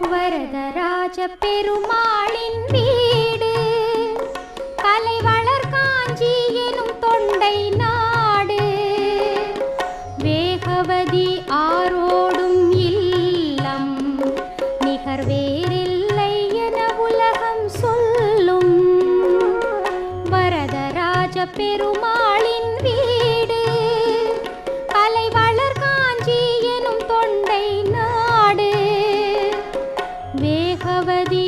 வரதராஜ பெருமாளின் வீடு கலை வளர் காஞ்சி எனும் தொண்டை நாடு வேகவதி ஆரோடும் இல்லம் நிகர் வேறில்லை என உலகம் சொல்லும் வரதராஜ பெருமாளின் வீடு கலை வளர் காஞ்சி எனும் தொண்டை நாடு வேகவதி